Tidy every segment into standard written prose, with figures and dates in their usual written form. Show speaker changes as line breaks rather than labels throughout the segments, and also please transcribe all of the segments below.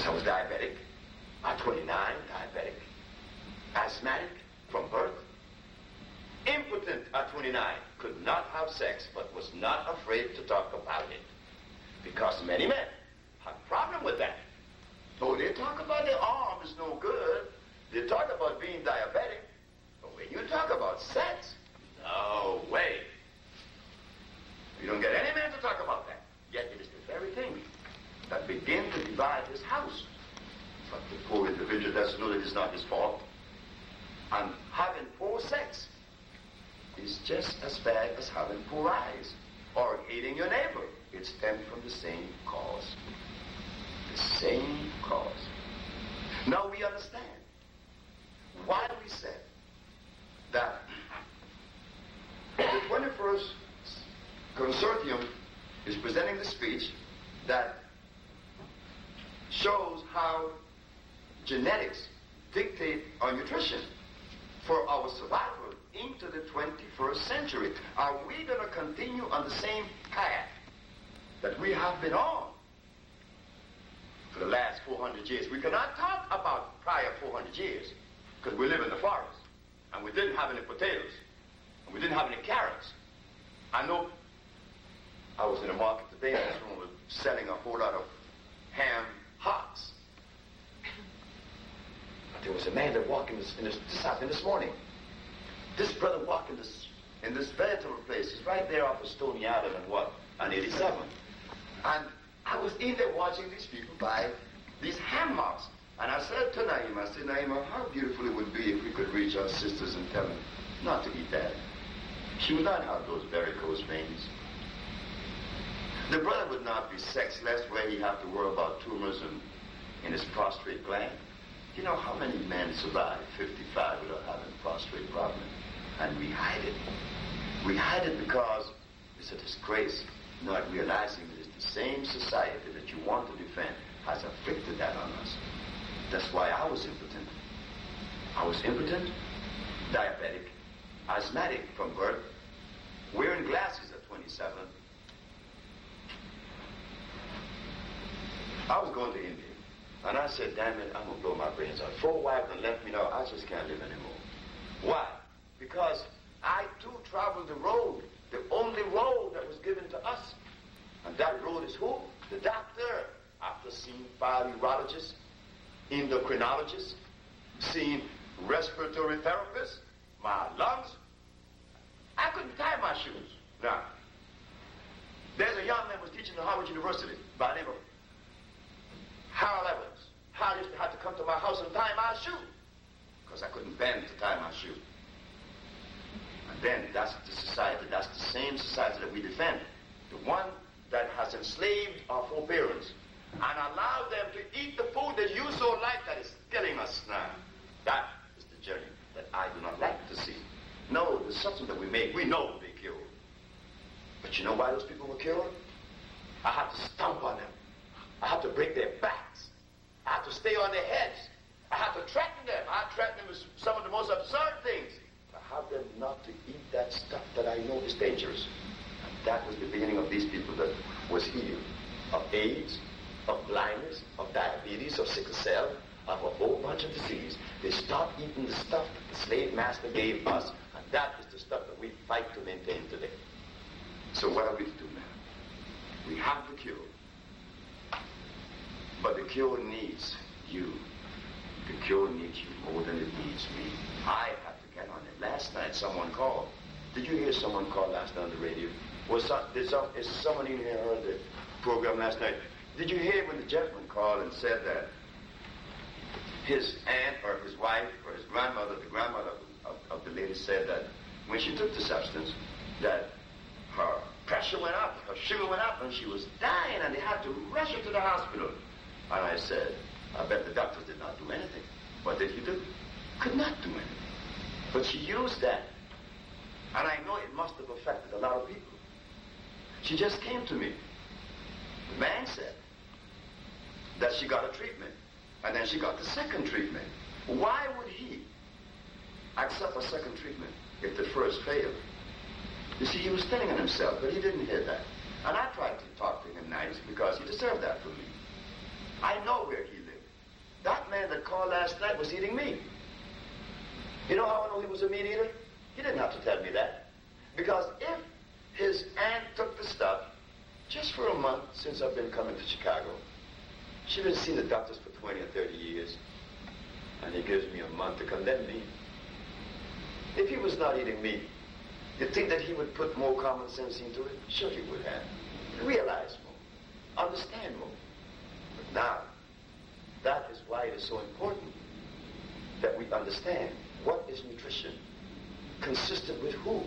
I was diabetic. At 29, diabetic. Asthmatic from birth. Impotent at 29. Could not have sex, but was not afraid to talk about it. Because many men have a problem with that. Oh, they talk about their arm is no good. They talk about being diabetic. But when you talk about sex, no way. You don't get any man to talk about that. Yet it is the very thing that begin to divide his house. But the poor individual doesn't know that it's not his fault. And having poor sex is just as bad as having poor eyes or hating your neighbor. It stems from the same cause. The same cause. Now we understand why we said that the 21st Consortium is presenting the speech that shows how genetics dictate our nutrition for our survival into the 21st century. Are we going to continue on the same path that we have been on for the last 400 years? We cannot talk about prior 400 years because we live in the forest and we didn't have any potatoes and we didn't have any carrots. I know I was in the market today and this one was selling a whole lot of ham hocks. But there was a man that walked this morning. This brother walked in this vegetable place. It's right there off of Stony Island on 87. And I was in there watching these people buy these ham hocks. And I said to Naima, how beautiful it would be if we could reach our sisters and tell them not to eat that. She would not have those varicose veins. The brother would not be sexless where he have to worry about tumors in his prostate gland. You know how many men survive 55 without having a prostate problem? And we hide it. We hide it because it's a disgrace, not realizing that it's the same society that you want to defend has afflicted that on us. That's why I was impotent. I was impotent, diabetic, asthmatic from birth, wearing glasses at 27. I was going to India, and I said, damn it, I'm going to blow my brains out. 4 wives and left me now, I just can't live anymore. Why? Because I too traveled the road, the only road that was given to us. And that road is who? The doctor. After seeing 5 urologists, endocrinologists, seeing respiratory therapists, my lungs, I couldn't tie my shoes. Now, there's a young man who was teaching at Harvard University by the name of Harold Evans. Harold used to have to come to my house and tie my shoe because I couldn't bend to tie my shoe. And then that's the society, that's the same society that we defend. The one that has enslaved our forebearers and allowed them to eat the food that you so like that is killing us now. That is the journey that I do not like to see. No, the substance that we make, we know will be killed. But you know why those people were killed? I had to stomp on them. I had to break their backs. I had to stay on their heads. I had to threaten them. I threatened them with some of the most absurd things. To have them not to eat that stuff that I know is dangerous. And that was the beginning of these people that was healed. Of AIDS, of blindness, of diabetes, of sickle cell, of a whole bunch of disease. They stopped eating the stuff that the slave master gave us. And that is the stuff that we fight to maintain today. So what are we to do now? We have the cure. But the cure needs you. The cure needs you more than it needs me. I have to get on it. Last night someone called. Did you hear someone call last night on the radio? Is someone in here heard the program last night? Did you hear when the gentleman called and said that his aunt or his wife or his grandmother, the grandmother of the lady said that when she took the substance that her pressure went up, her sugar went up, and she was dying, and they had to rush her to the hospital. And I said, I bet the doctors did not do anything. What did he do? Could not do anything. But she used that. And I know it must have affected a lot of people. She just came to me. The man said that she got a treatment. And then she got the second treatment. Why would he accept a second treatment if the first failed? You see, he was telling on himself, but he didn't hear that. And I tried to talk to him nice because he deserved that from me. I know where he lived. That man that called last night was eating meat. You know how I know he was a meat eater? He didn't have to tell me that. Because if his aunt took the stuff, just for a month since I've been coming to Chicago, she's been seeing the doctors for 20 or 30 years, and he gives me a month to condemn me. If he was not eating meat, you think that he would put more common sense into it? Sure he would have. Realize more. Understand more. But now, that is why it is so important that we understand what is nutrition. Consistent with who?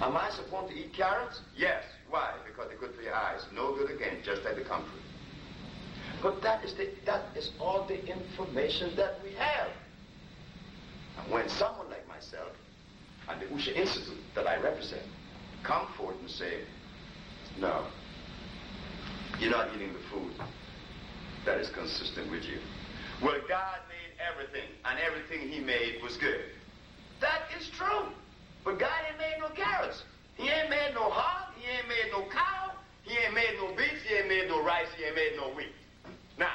Am I supposed to eat carrots? Yes. Why? Because they're good for your eyes. No good again, just like the comfort. But that is all the information that we have. And when someone like myself and the Usha Institute that I represent come forth and say, no, you're not eating the food that is consistent with you. Well, God made everything, and everything he made was good. That is true. But God ain't made no carrots. He ain't made no hog. He ain't made no cow. He ain't made no beets. He ain't made no rice. He ain't made no wheat. Now,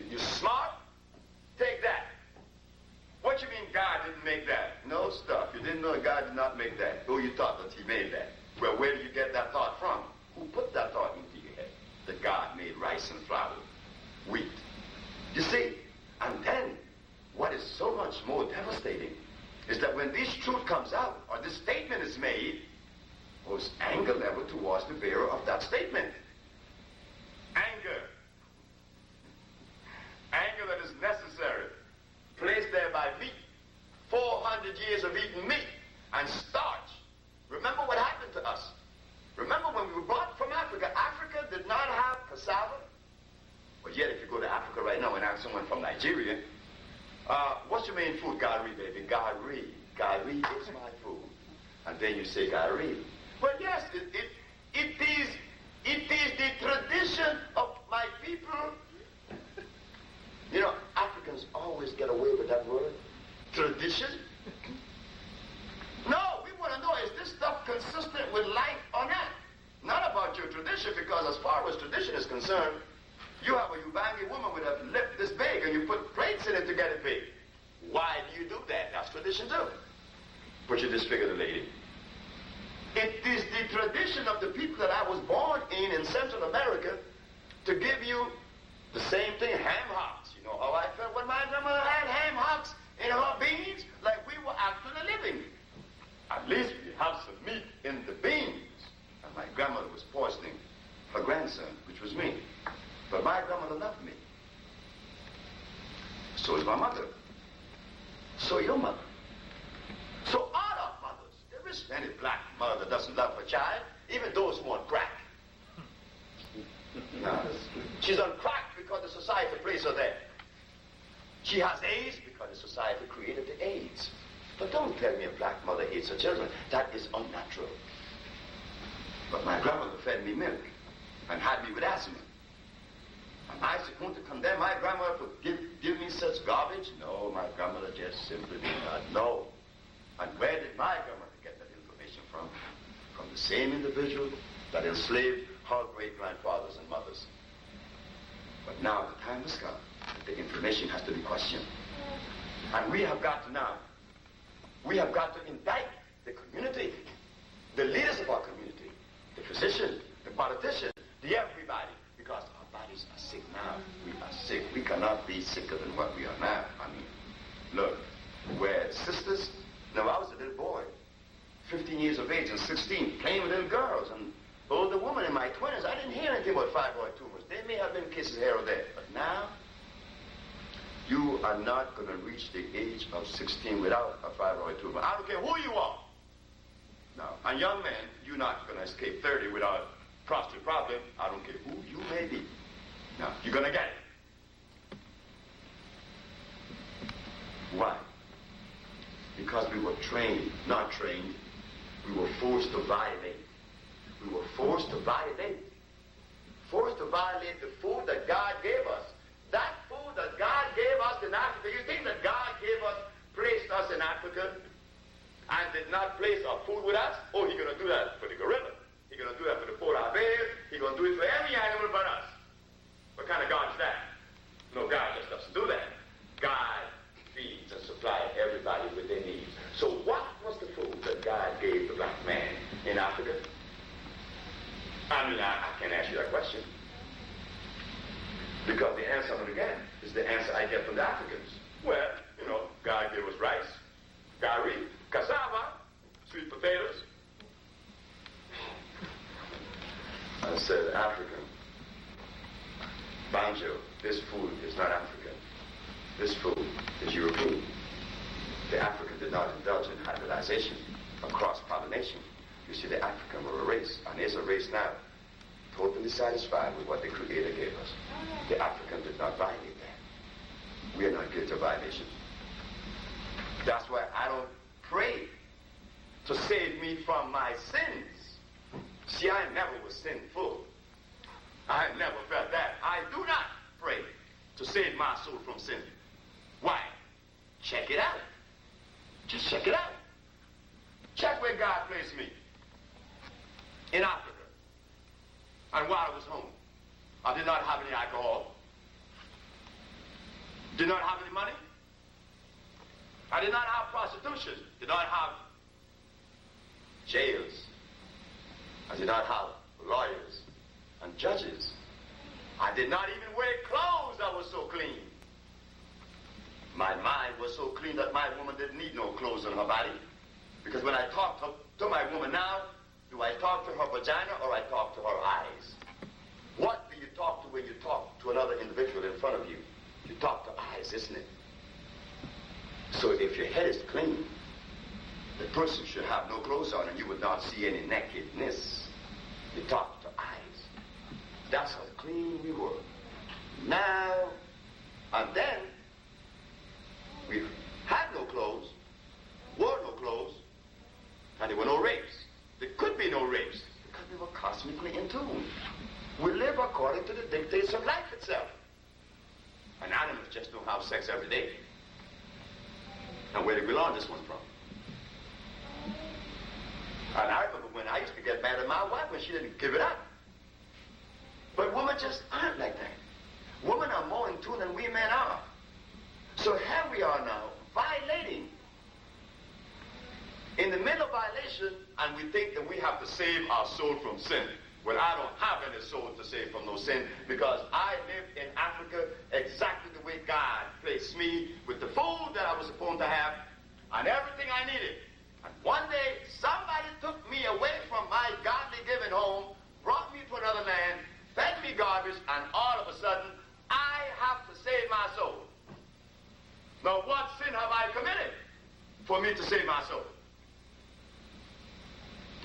you smart? Take that. What you mean God didn't make that? No stuff. You didn't know God did not make that. Oh, you thought that he made that. Well, where did you get that thought from? Who put that thought into your head? That God made rice and flour, wheat. You see? And then, what is so much more devastating is that when this truth comes out, or this statement is made, was anger level towards the bearer of that statement. Anger. Anger that is necessary. Placed there by meat. 400 years of eating meat and starch. Remember what happened to us. Remember when we were brought from Africa. Africa did not have cassava. But yet if you go to Africa right now and ask someone from Nigeria, what's your main food? Gari, baby. Gari. Gari is my food. And then you say gari. Well, yes, it is the tradition of my people. You know, Africans always get away with that word. Tradition? No, we want to know, is this stuff consistent with life or not? Not about your tradition, because as far as tradition is concerned, you have a Ubangi woman with a lip this big and you put plates in it to get it big. Why do you do that? That's tradition too. But you disfigure the lady. It is the tradition of the people that I was born in Central America to give you the same thing, ham hocks. You know how I felt when my grandmother had ham hocks in her beans? Like we were actually living. At least we have some meat in the beans. And my grandmother was poisoning her grandson, which was me. But my grandmother loved me. So is my mother. So your mother. So all our mothers. There isn't any black mother that doesn't love her child, even those who want crack. No. She's on crack because the society placed her there. She has AIDS because the society created the AIDS. But don't tell me a black mother hates her children. That is unnatural. But my grandmother fed me milk and had me with asthma. Am I supposed to condemn my grandmother for give me such garbage? No, my grandmother just simply did not know. And where did my grandmother get that information from? From the same individual that enslaved her great-grandfathers and mothers. But now the time has come that the information has to be questioned. And we have got to now, we have got to indict the community, the leaders of our community, the physician, the politician, the everybody, because our bodies are sick now. We are sick. We cannot be sicker than what we are now. I mean, look, we're sisters. Now, I was a little boy, 15 years of age and 16, playing with little girls, and older woman in my 20s. I didn't hear anything about fibroid tumors. There may have been cases here or there, but now, you are not going to reach the age of 16 without a fibroid tumor. I don't care who you are. No. And young men, you're not going to escape 30 without a prostate problem. I don't care who you may be. No, you're going to get it. Why? Because we were trained, not trained. We were forced to violate. We were forced to violate. Forced to violate the food that God gave us. That food that God gave us in Africa. You think that God gave us, placed us in Africa, and did not place our food with us? Oh, he's going to do that for the gorilla. He's going to do that for the polar bear. He's going to do it for every animal but us. What kind of God is that? Because the answer, again, is the answer I get from the Africans. Well, God gave us rice, gari, cassava, sweet potatoes. I said, African, banjo, this food is not African. This food is European. The African did not indulge in hybridization or cross-pollination. You see, the African were a race, and is a race now, totally satisfied with what the Creator gave us. The African did not violate that. We are not guilty of violation. That's why I don't pray to save me from my sins. See, I never was sinful. I never felt that. I do not pray to save my soul from sin. Why? Check it out. Just check it out. Check where God placed me. In Africa. And while I was home, I did not have any alcohol. Did not have any money. I did not have prostitution. Did not have jails. I did not have lawyers and judges. I did not even wear clothes that were so clean. My mind was so clean that my woman didn't need no clothes on her body. Because when I talk to my woman now, do I talk to her vagina or I talk to her eyes? What do you talk to when you talk to another individual in front of you? You talk to eyes, isn't it? So if your head is clean, the person should have no clothes on and you would not see any nakedness. You talk to eyes. That's how clean we were. Now, and then, we had no clothes, wore no clothes, and there were no rapes. There could be no rapes because we were cosmically in tune. We live according to the dictates of life itself. And animals just don't have sex every day. Now, where did we learn this one from? And I remember when I used to get mad at my wife when she didn't give it up. But women just aren't like that. Women are more in tune than we men are. So here we are now, violating. In the middle of violation, and we think that we have to save our soul from sin. Well, I don't have any soul to save from no sin because I lived in Africa exactly the way God placed me with the food that I was supposed to have and everything I needed. And one day, somebody took me away from my godly given home, brought me to another land, fed me garbage, and all of a sudden, I have to save my soul. Now, what sin have I committed for me to save my soul?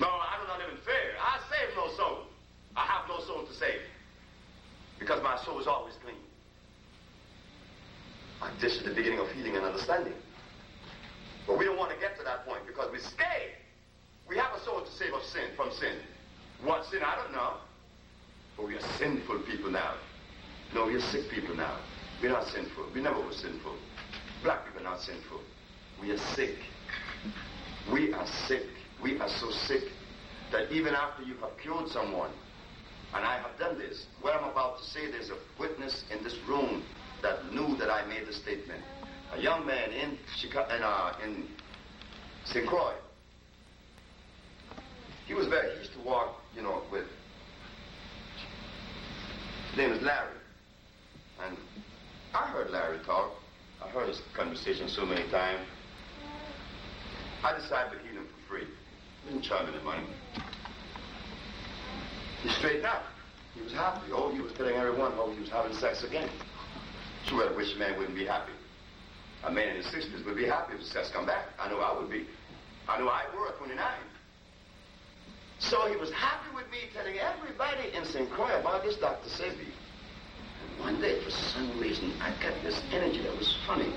No, I do not live in fear. I save no soul. I have no soul to save because my soul is always clean. And this is the beginning of healing and understanding. But we don't want to get to that point because we're scared. We have a soul to save us from sin. What sin? I don't know. But we are sinful people now. No, we are sick people now. We're not sinful. We never were sinful. Black people are not sinful. We are sick. We are sick. We are so sick that even after you have cured someone, and I have done this, what I'm about to say, there's a witness in this room that knew that I made the statement. A young man in St. Croix. He used to walk, with, his name is Larry. And I heard Larry talk. I heard his conversation so many times. I decided to heal him for free. Didn't charge me the money. He straightened out. He was happy. Oh, he was telling everyone how he was having sex again. Sure, I wish a man wouldn't be happy. A man in his 60s would be happy if the sex come back. I know I would be. I know I were at 29. So he was happy with me telling everybody in St. Croix about this Dr. Sebi. And one day, for some reason, I got this energy that was funny.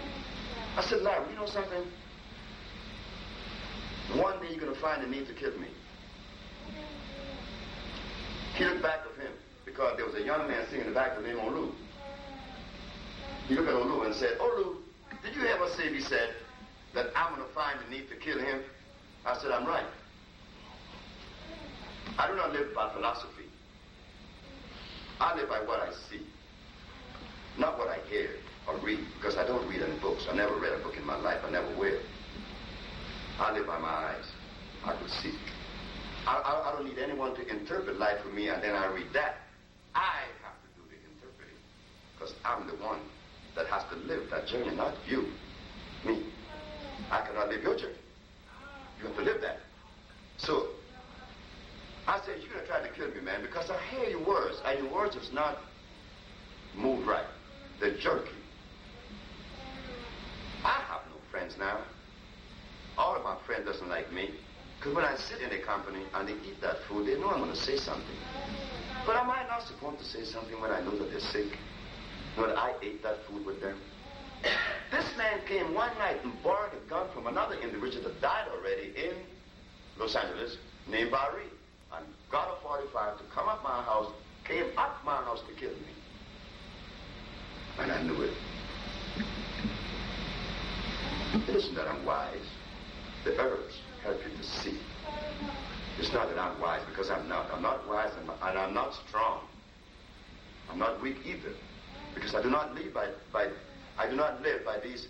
I said, Larry, you know something? One day you're going to find the need to kill me. He looked back of him because there was a young man sitting in the back of him, Olu. He looked at Olu and said, Olu, did you hear what Sebi said? That I'm going to find the need to kill him? I said, I'm right. I do not live by philosophy. I live by what I see, not what I hear or read, because I don't read any books. I never read a book in my life. I never will. I live by my eyes. I could see. I don't need anyone to interpret life for me, and then I read that. I have to do the interpreting, I'm the one that has to live that journey, not you, me. I cannot live your journey. You have to live that. So, I said, you're going to try to kill me, man, because I hear your words, and your words is not moved right. They're jerky. I have no friends now. All of my friends doesn't like me, because when I sit in their company and they eat that food, they know I'm going to say something. But am I not supposed to say something when I know that they're sick? Know that I ate that food with them? This man came one night and borrowed a gun from another individual that died already in Los Angeles, named Barry, and got a 45 to come up my house, came up my house to kill me. And I knew it. It isn't that I'm wise. The herbs help you to see. It's not that I'm wise, because I'm not. I'm not wise, and I'm not strong. I'm not weak either, because I do not live by these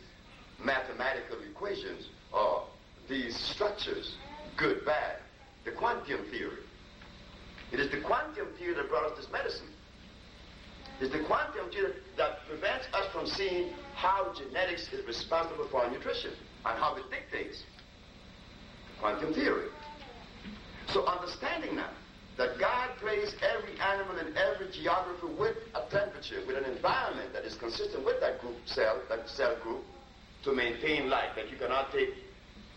mathematical equations or these structures, good, bad. The quantum theory. It is the quantum theory that brought us this medicine. It's the quantum theory that prevents us from seeing how genetics is responsible for our nutrition and how it dictates. Quantum theory. So understanding now that God placed every animal in every geography with a temperature, with an environment that is consistent with that group cell, that cell group, to maintain life, that you cannot take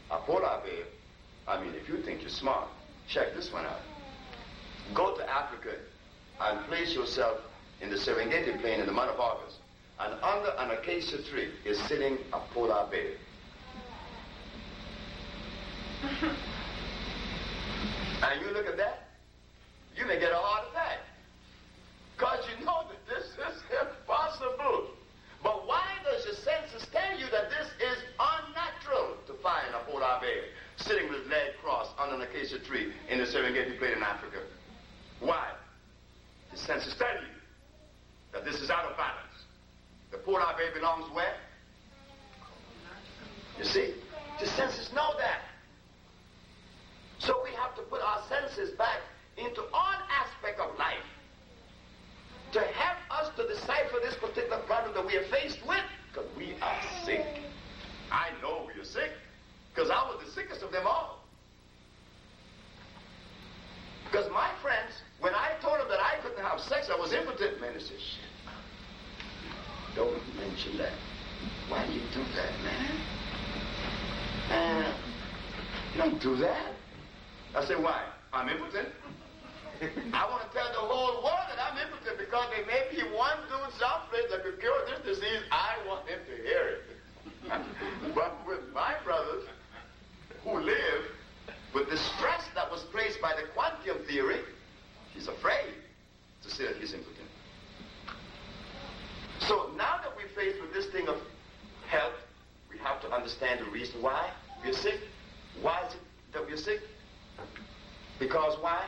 a polar bear. I mean, if you think you're smart, check this one out. Go to Africa and place yourself in the Serengeti plain in the month of August, and under an acacia tree is sitting a polar bear. And you look at that, you may get a heart attack, because you know that this is impossible. But why does your senses tell you that this is unnatural to find a polar bear sitting with his leg crossed under an acacia tree in the Serengeti plain in Africa? Why? The senses tell you that this is out of balance. The polar bear belongs where? You see, the senses know that. So we have to put our senses back into all aspects of life to help us to decipher this particular problem that we are faced with, because we are sick. I know we are sick, because I was the sickest of them all. Because my friends, when I told them that I couldn't have sex, I was impotent, man, they said, shit, don't mention that. Why do you do that, man? You don't do that. I said, why? I'm impotent. I want to tell the whole world that I'm impotent, because there may be one dude someplace that could cure this disease. I want him to hear it. But with my brothers who live with the stress that was placed by the quantum theory, he's afraid to say that he's impotent. So now that we're faced with this thing of health, we have to understand the reason why we're sick. Why is it that we're sick? Because why?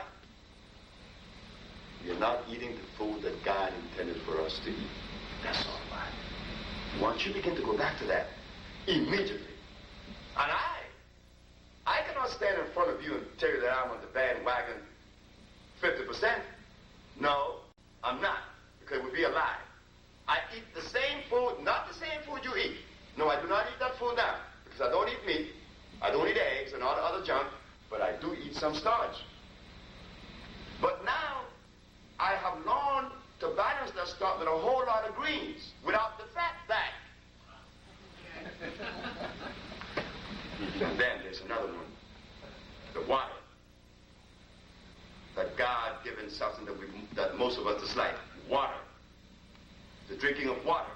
You're not eating the food that God intended for us to eat. That's all why. Once you begin to go back to that, immediately. And I cannot stand in front of you and tell you that I'm on the bandwagon 50%. No, I'm not, because it would be a lie. I eat the same food, not the same food you eat. No, I do not eat that food now, because I don't eat meat, I don't eat eggs and all the other junk, but I do eat some starch. But now, I have learned to balance that starch with a whole lot of greens, without the fat back. And then there's another one, the water. That God-given substance that most of us dislike, water. The drinking of water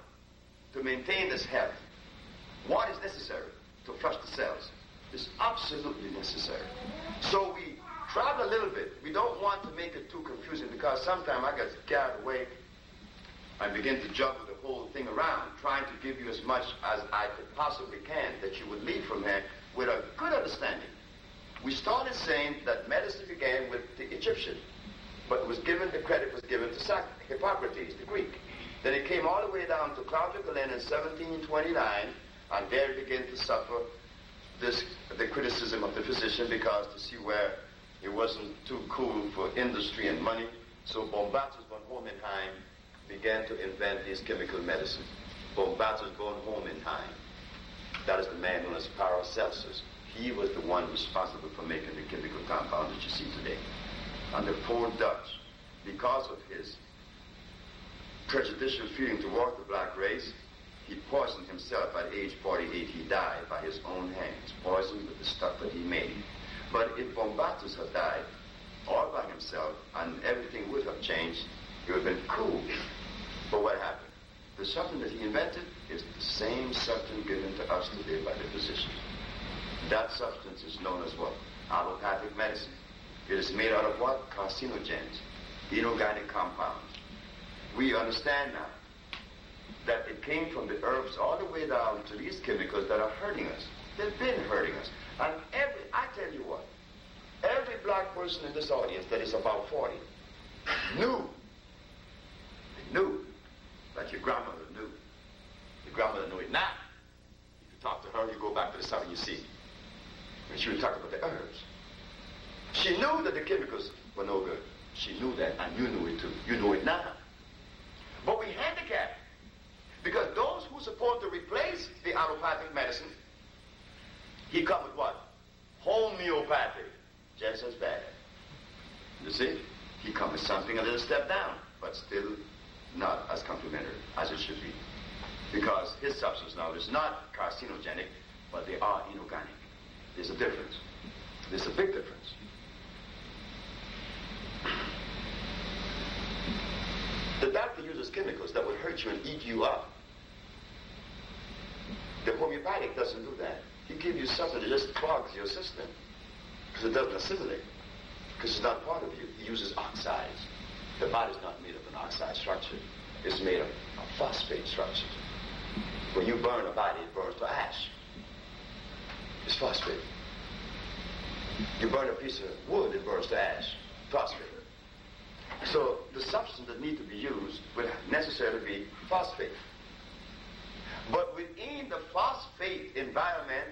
to maintain this health. What is necessary to flush the cells? It's absolutely necessary. So we travel a little bit. We don't want to make it too confusing, because sometimes I get carried away and begin to juggle the whole thing around, trying to give you as much as I could possibly can, that you would leave from here with a good understanding. We started saying that medicine began with the Egyptian, but it was given, the credit was given to Hippocrates, the Greek. Then it came all the way down to Claude Gallen in 1729, and there it began to suffer the criticism of the physician, because to see where it wasn't too cool for industry and money. So Bombatus von Hohenheim began to invent these chemical medicines. Bombatus going home in time. That is the man known as Paracelsus. He was the one responsible for making the chemical compounds that you see today. And the poor Dutch, because of his prejudicial feeling toward the black race, he poisoned himself at age 48. He died by his own hands, poisoned with the stuff that he made. But if Bombatus had died all by himself and everything would have changed, it would have been cool. But what happened? The substance that he invented is the same substance given to us today by the physicians. That substance is known as what? Allopathic medicine. It is made out of what? Carcinogens, inorganic compounds. We understand now that it came from the herbs all the way down to these chemicals that are hurting us. They've been hurting us. And I tell you what, every black person in this audience that is about 40 knew that your grandmother knew. Your grandmother knew it now. If you talk to her, you go back to the summer, you see. And she would talk about the herbs. She knew that the chemicals were no good. She knew that, and you knew it too. You know it now. But we handicap, because those who support to replace the allopathic medicine, he come with what? Homeopathic, just as bad. You see? He come with something a little step down, but still not as complementary as it should be. Because his substance now is not carcinogenic, but they are inorganic. There's a difference. There's a big difference. The doctor uses chemicals that would hurt you and eat you up. The homeopathic doesn't do that. He gives you something that just clogs your system because it doesn't assimilate, because it's not part of you. He uses oxides. The body's not made of an oxide structure. It's made of a phosphate structure. When you burn a body, it burns to ash. It's phosphate. You burn a piece of wood, it burns to ash. Phosphate. So the substance that needs to be used would necessarily be phosphate. But within the phosphate environment,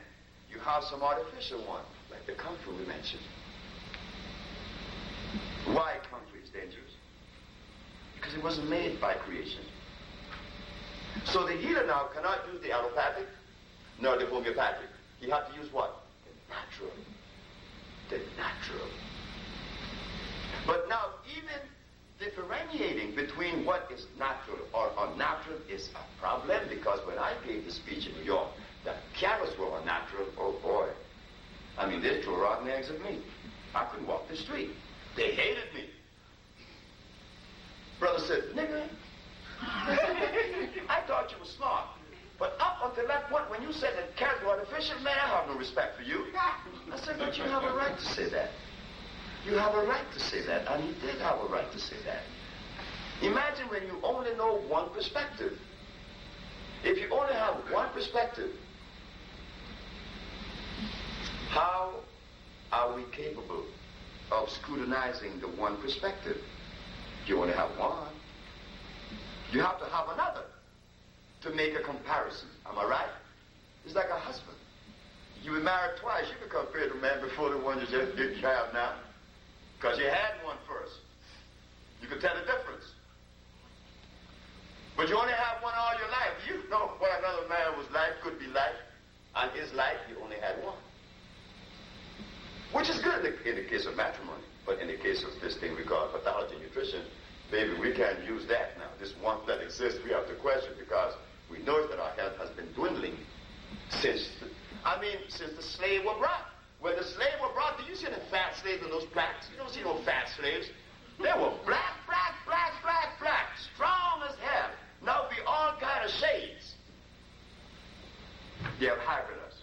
you have some artificial one, like the comfrey we mentioned. Why comfrey is dangerous? Because it wasn't made by creation. So the healer now cannot use the allopathic nor the homeopathic. He had to use what? The natural. The natural. But now even differentiating between what is natural or unnatural is a problem, because when I gave the speech in New York, the carrots were unnatural. Oh boy. I mean, they threw rotten eggs at me. I couldn't walk the street. They hated me. Brother said, nigger, I thought you were smart. But up until that point, when you said that carrots were artificial, man, I have no respect for you. I said, but you have a right to say that. You have a right to say that, and he did have a right to say that. Imagine when you only know one perspective. If you only have one perspective, how are we capable of scrutinizing the one perspective? You only have one. You have to have another to make a comparison. Am I right? It's like a husband. You were married twice. You become compared to a man before the one you just didn't have now. Because you had one first. You could tell the difference. But you only have one all your life. You know what another man was like, could be like. And his life, you only had one. Which is good in the case of matrimony. But in the case of this thing we call pathology nutrition, baby, we can't use that now. This one that exists, we have to question, because we know that our health has been dwindling since the slave were brought. When the slave were brought, did you see the fat slaves in those blacks? You don't see no fat slaves. They were black, strong as hell. Now be all kind of shades. They have hybrid us.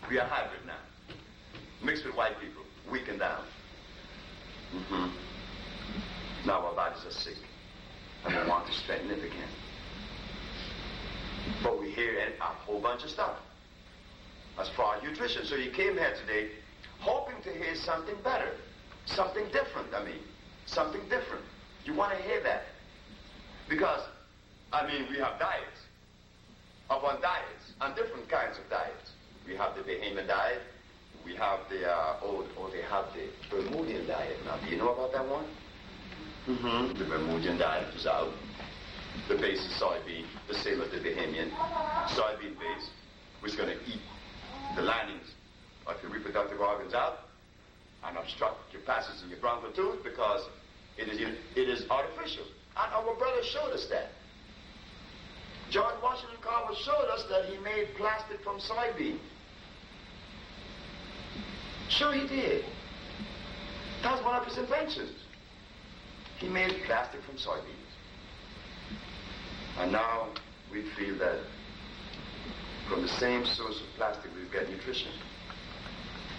We are hybrid now. Mixed with white people, weakened down. Now our bodies are sick, and we want to strengthen it again. But we hear a whole bunch of stuff as far as nutrition. So you came here today hoping to hear something better, something different, something different. You want to hear that. Because, we have diets upon diets, and different kinds of diets. We have the Bahamian diet. We have the, they have the Bermudian diet. Now, do you know about that one? The Bermudian diet is out. The base is soybean, the same as the Bahamian. Soybean base, which is going to eat the linings of your reproductive organs out and obstruct your passage in your bronchial tubes because it is artificial. And our brother showed us that. George Washington Carver showed us that he made plastic from soybean. Sure he did. That was one of his inventions. He made plastic from soybeans. And now we feel that from the same source of plastic we get nutrition.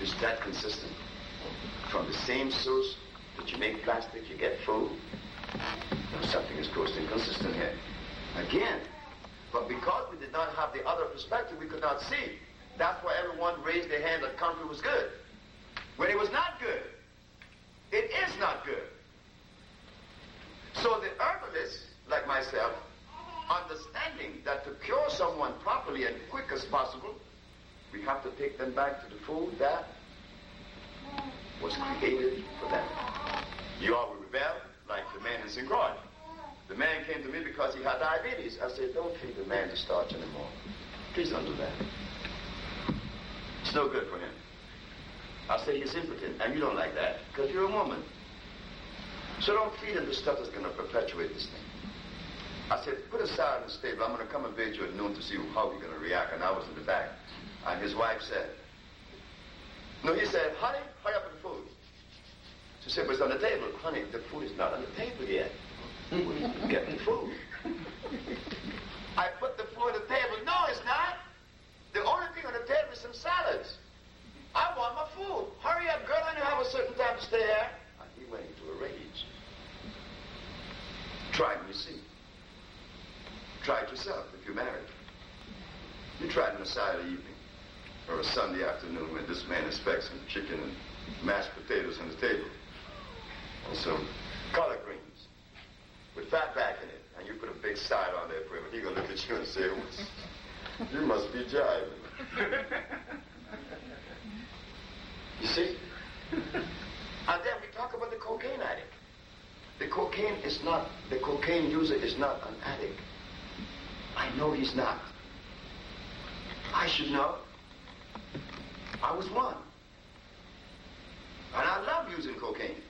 Is that consistent? From the same source that you make plastic, you get food? No, something is grossly inconsistent here. Again, but because we did not have the other perspective, we could not see. That's why everyone raised their hand that country was good. When it was not good. It is not good. So the herbalists, like myself, understanding that to cure someone properly and quick as possible, we have to take them back to the food that was created for them. You all will rebel, like the man in St. Croix. The man came to me because he had diabetes. I said, don't feed the man the starch anymore. Please don't do that. It's no good for him. I say he's impotent, and you don't like that because you're a woman. So don't feed him the stuff that's going to perpetuate this thing. I said, put a salad in the stable. I'm going to come and visit you at noon to see how you're going to react. And I was in the back. And his wife said, no, he said, honey, hurry up with the food. She said, but it's on the table. Honey, the food is not on the table yet. Get the food. I put the food on the table. No, it's not. The only thing on the table is some salads. I want my food. Hurry up, girl. I know have a certain time to stay here. And he went into a rage. Try it and you see. Try it yourself if you're married. You try it on a Saturday evening or a Sunday afternoon when this man expects some chicken and mashed potatoes on the table. And some collard greens with fat back in it. And you put a big side on there for him. And he's going to look at you and say, you must be jiving. You see? And then we talk about the cocaine addict. The cocaine user is not an addict. I know he's not. I should know. I was one. And I love using cocaine.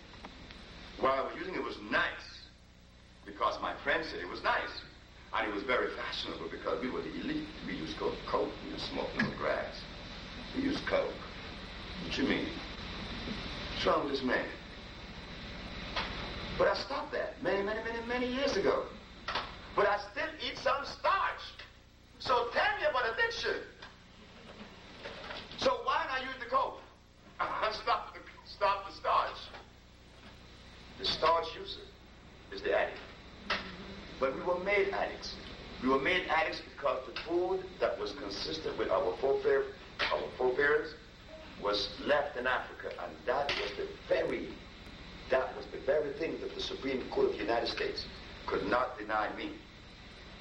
While I was using it, it was nice. Because my friends said it was nice. And it was very fashionable because we were the elite. We used coke. We used smoking on the grass. We used coke. What you mean? What's wrong with this man? But I stopped that many years ago. But I still eat some starch. So tell me about addiction. So why not use the coke? Stop the starch. The starch user is the addict. But we were made addicts. We were made addicts because the food that was consistent with our forebears was left in Africa, and that was the very thing that the Supreme Court of the United States could not deny me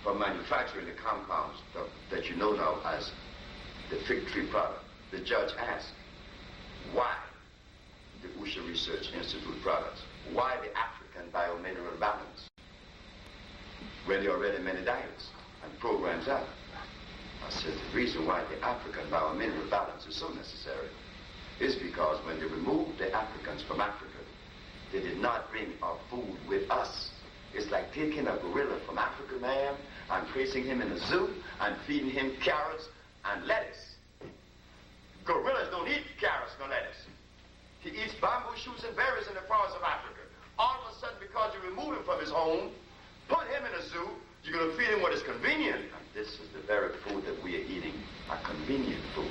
from manufacturing the compounds that you know now as the fig tree product. The judge asked, why the Usha Research Institute products? Why the African biomineral balance? When there are already many diets and programs out. I said the reason why the African biomineral balance is so necessary is because when they removed the Africans from Africa, they did not bring our food with us. It's like taking a gorilla from Africa, man, and placing him in a zoo and feeding him carrots and lettuce. Gorillas don't eat carrots nor lettuce. He eats bamboo shoots and berries in the forests of Africa. All of a sudden, because you remove him from his home, put him in a zoo, you're going to feed him what is convenient. And this is the very food that we are eating, a convenient food.